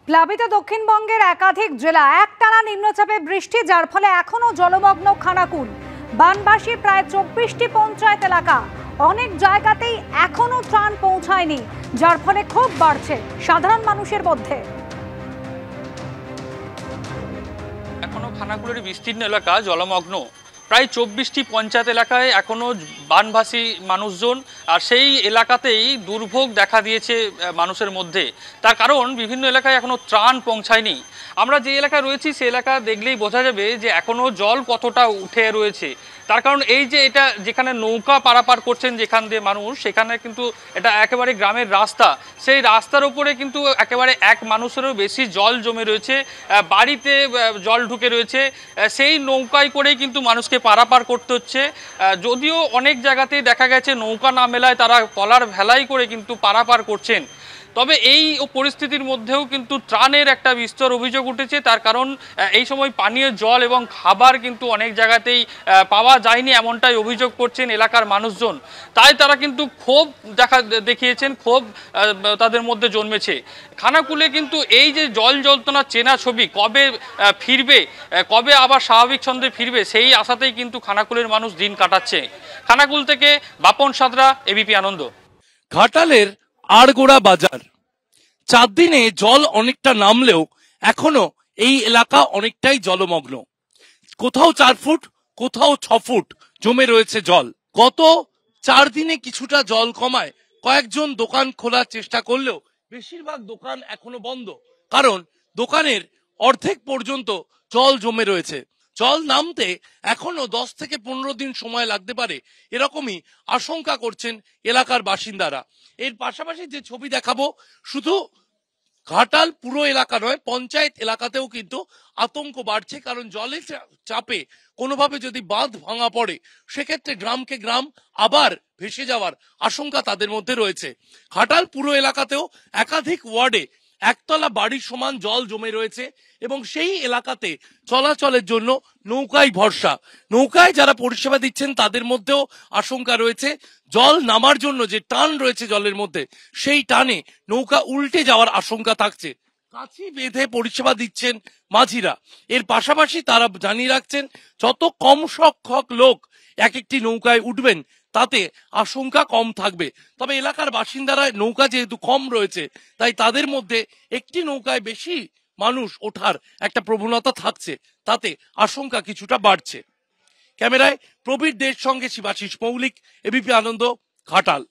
প্লাবিত দক্ষিণবঙ্গের একাধিক জেলা একটানা নিম্নচাপে বৃষ্টি, যার ফলে এখনো জলমগ্ন খানাকুল। বানবাসী প্রায় 24টি পঞ্চায়েত এলাকা। অনেক জায়গাতেই এখনো ত্রাণ পৌঁছায়নি, যার ফলে ক্ষোভ বাড়ছে সাধারণ মানুষের মধ্যে। এখনো খানাকুলের বিস্তীর্ণ এলাকা জলমগ্ন। প্রায় 24টি পঞ্চায়েত এলাকায় এখনো বানভাসী মানুষজন, আর সেই এলাকাতেই দুর্ভোগ দেখা দিয়েছে মানুষের মধ্যে। তার কারণ বিভিন্ন এলাকায় এখনো ত্রাণ পৌঁছায়নি। আমরা যে এলাকায় রয়েছি সে এলাকা দেখলেই বোঝা যাবে যে এখনো জল কতটা উঠে রয়েছে। তার কারণ এই যে এটা যেখানে নৌকা পারাপার করছেন যেখান দিয়ে মানুষ, সেখানে কিন্তু এটা একেবারে গ্রামের রাস্তা। সেই রাস্তার উপরে কিন্তু একেবারে এক মানুষেরও বেশি জল জমে রয়েছে, বাড়িতে জল ঢুকে রয়েছে। সেই নৌকায় করেই কিন্তু মানুষকে পারাপার করতে হচ্ছে। যদিও অনেক জায়গাতেই দেখা গেছে নৌকা না মেলায় তারা কলার ভেলাই করে কিন্তু পারাপার করছেন, তবে এই পরিস্থিতির মধ্যেও কিন্তু ত্রাণের একটা বিস্তর অভিযোগ উঠেছে। তার কারণ এই সময় পানীয় জল এবং খাবার কিন্তু অনেক জায়গাতেই পাওয়া যায়নি, এমনটাই অভিযোগ করছেন এলাকার মানুষজন। তাই তারা কিন্তু ক্ষোভ দেখিয়েছেন, ক্ষোভ তাদের মধ্যে জন্মেছে। খানাকুলে কিন্তু এই যে জল যন্ত্রণার চেনা ছবি কবে ফিরবে, কবে আবার স্বাভাবিক ছন্দে ফিরবে, সেই আশাতেই কিন্তু খানাকুলের মানুষ দিন কাটাচ্ছে। খানাকুল থেকে বাপন সাদরা, এবিপি আনন্দ। ঘাটালের আড়গোড়া বাজার 4 দিনে জল অনেকটা নামলেও এখনো এই এলাকা অনেকটাই জলমগ্ন। কোথাও 4 ফুট, কোথাও 6 ফুট জমে রয়েছে জল। গত 4 দিনে কিছুটা জল কমায় কয়েকজন দোকান খোলার চেষ্টা করলেও বেশিরভাগ দোকান এখনো বন্ধ, কারণ দোকানের অর্ধেক পর্যন্ত জল জমে রয়েছে। জল নামতে এখনো 10 থেকে 15 দিন সময় লাগতে পারে, এরকমই আশঙ্কা করছেন এলাকার বাসিন্দারা। এর পাশাপাশি যে ছবি দেখাবো, শুধু ঘাটাল পুরো এলাকা নয়, পঞ্চায়েত এলাকাতেও কিন্তু আতঙ্ক বাড়ছে, কারণ জলের চাপে কোনোভাবে যদি বাঁধ ভাঙা পড়ে সেক্ষেত্রে গ্রামকে গ্রাম আবার ভেসে যাওয়ার আশঙ্কা তাদের মধ্যে রয়েছে। ঘাটাল পুরো এলাকাতেও একাধিক ওয়ার্ডে একতলা বাড়ির সমান জল জমে রয়েছে এবং সেই এলাকাতে চলাচলের জন্য নৌকায় ভরসা। নৌকায় যারা পরিষেবা দিচ্ছেন তাদের মধ্যেও আশঙ্কা রয়েছে, জল নামার জন্য যে টান রয়েছে জলের মধ্যে, সেই টানে নৌকা উল্টে যাওয়ার আশঙ্কা থাকছে। কাছি বেঁধে পরিষেবা দিচ্ছেন মাঝিরা। এর পাশাপাশি তারা জানিয়ে রাখছেন যত কম সংখ্যক লোক এক একটি নৌকায় উঠবেন তাতে আশঙ্কা কম থাকবে। তবে এলাকার বাসিন্দারা নৌকা যেহেতু কম রয়েছে তাই তাদের মধ্যে একটি নৌকায় বেশি মানুষ ওঠার একটা প্রবণতা থাকছে, তাতে আশঙ্কা কিছুটা বাড়ছে। ক্যামেরায় প্রবীর দের সঙ্গে শিবাশিস মৌলিক, এবিপি আনন্দ, ঘাটাল।